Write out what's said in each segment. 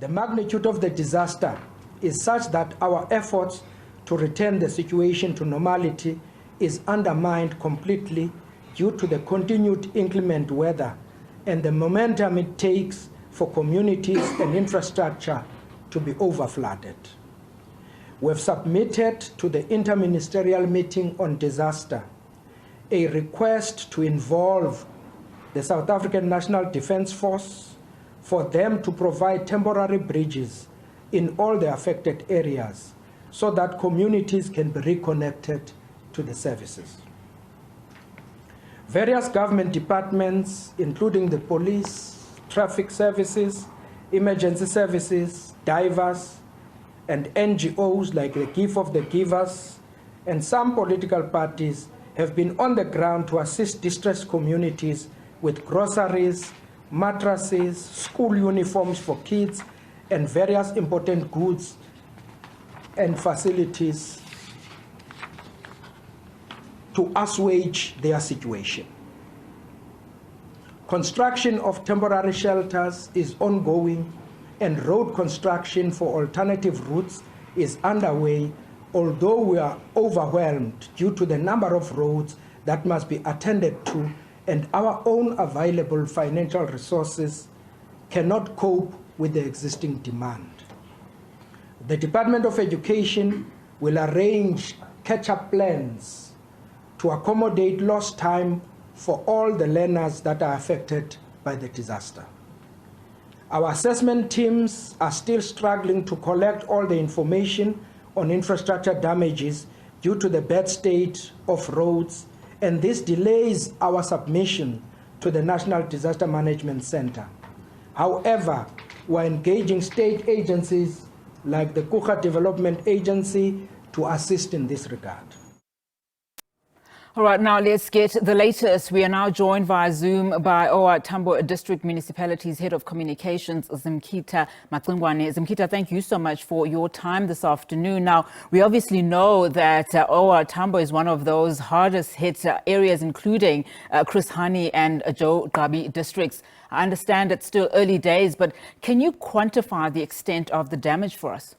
The magnitude of the disaster is such that our efforts to return the situation to normality is undermined completely due to the continued inclement weather and the momentum it takes for communities and infrastructure to be overflooded. We have submitted to the Interministerial Meeting on Disaster a request to involve the South African National Defence Force for them to provide temporary bridges in all the affected areas so that communities can be reconnected to the services. Various government departments, including the police, traffic services, emergency services, divers, and NGOs like the Gift of the Givers, and some political parties have been on the ground to assist distressed communities with groceries, mattresses, school uniforms for kids, and various important goods and facilities to assuage their situation. Construction of temporary shelters is ongoing, and road construction for alternative routes is underway, although we are overwhelmed due to the number of roads that must be attended to, and our own available financial resources cannot cope with the existing demand. The Department of Education will arrange catch-up plans to accommodate lost time for all the learners that are affected by the disaster. Our assessment teams are still struggling to collect all the information on infrastructure damages due to the bad state of roads, and this delays our submission to the National Disaster Management Center. However, we're engaging state agencies like the Kucha Development Agency to assist in this regard. All right, now let's get the latest. We are now joined via Zoom by Tambo District Municipality's Head of Communications, Zimkhitha Macingwane. Zimkhitha, thank you so much for your time this afternoon. Now, we obviously know that Tambo is one of those hardest hit areas, including Chris Hani and Joe Gqabi districts. I understand it's still early days, but can you quantify the extent of the damage for us?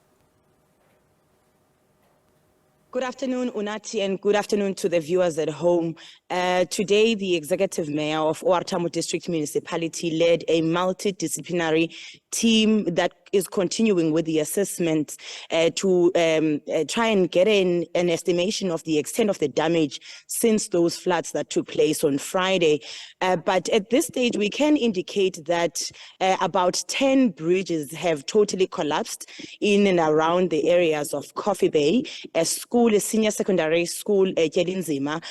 Good afternoon, Unati, and good afternoon to the viewers at home. Today, the Executive Mayor of Tambo District Municipality led a multidisciplinary team that is continuing with the assessment to try and get an estimation of the extent of the damage since those floods that took place on Friday. But at this stage, we can indicate that about 10 bridges have totally collapsed in and around the areas of Coffee Bay. A school, a senior secondary school, Kelinzima,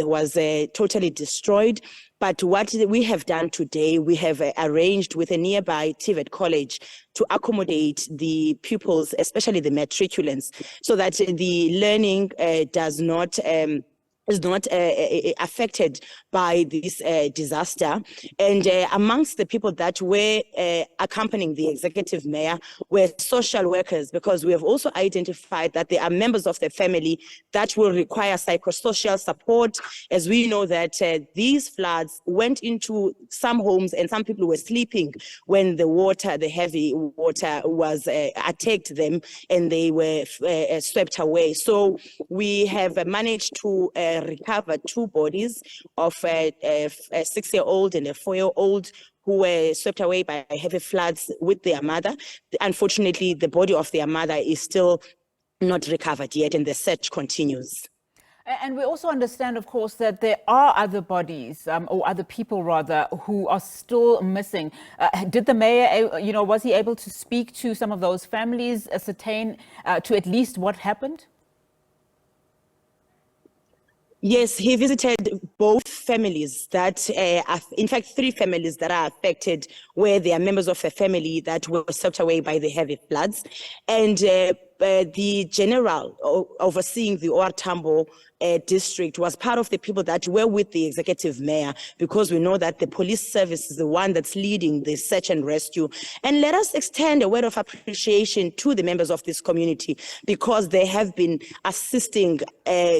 was totally destroyed. But what we have done today, we have arranged with a nearby TVET college to accommodate the pupils, especially the matriculants, so that the learning is not affected by this disaster. And amongst the people that were accompanying the executive mayor were social workers, because we have also identified that there are members of the family that will require psychosocial support, as we know that these floods went into some homes and some people were sleeping when the heavy water was attacked them and they were swept away. So we have managed to recover two bodies of a 6-year-old and a 4-year-old who were swept away by heavy floods with their mother. Unfortunately, the body of their mother is still not recovered yet, and the search continues. And we also understand, of course, that there are other bodies, or other people rather, who are still missing. Did the mayor, was he able to speak to some of those families, ascertain to at least what happened? Yes, he visited both families that in fact, 3 families that are affected, where they are members of a family that were swept away by the heavy floods. And the general overseeing the OR Tambo district was part of the people that were with the executive mayor, because we know that the police service is the one that's leading the search and rescue. And let us extend a word of appreciation to the members of this community, because they have been assisting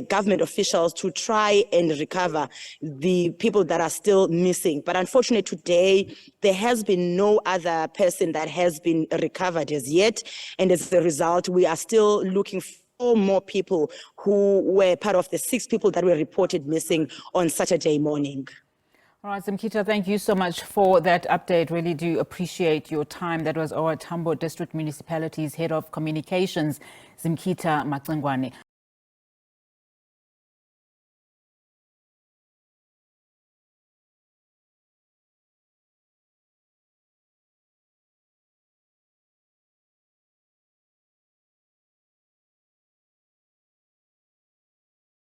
government officials to try and recover the people that are still missing. But unfortunately today, there has been no other person that has been recovered as yet. And as a result, we are still looking for more people who were part of the 6 people that were reported missing on Saturday morning. All right, Zimkhitha, thank you so much for that update. Really do appreciate your time. That was our Tambo District Municipality's Head of Communications, Zimkhitha Macingwane.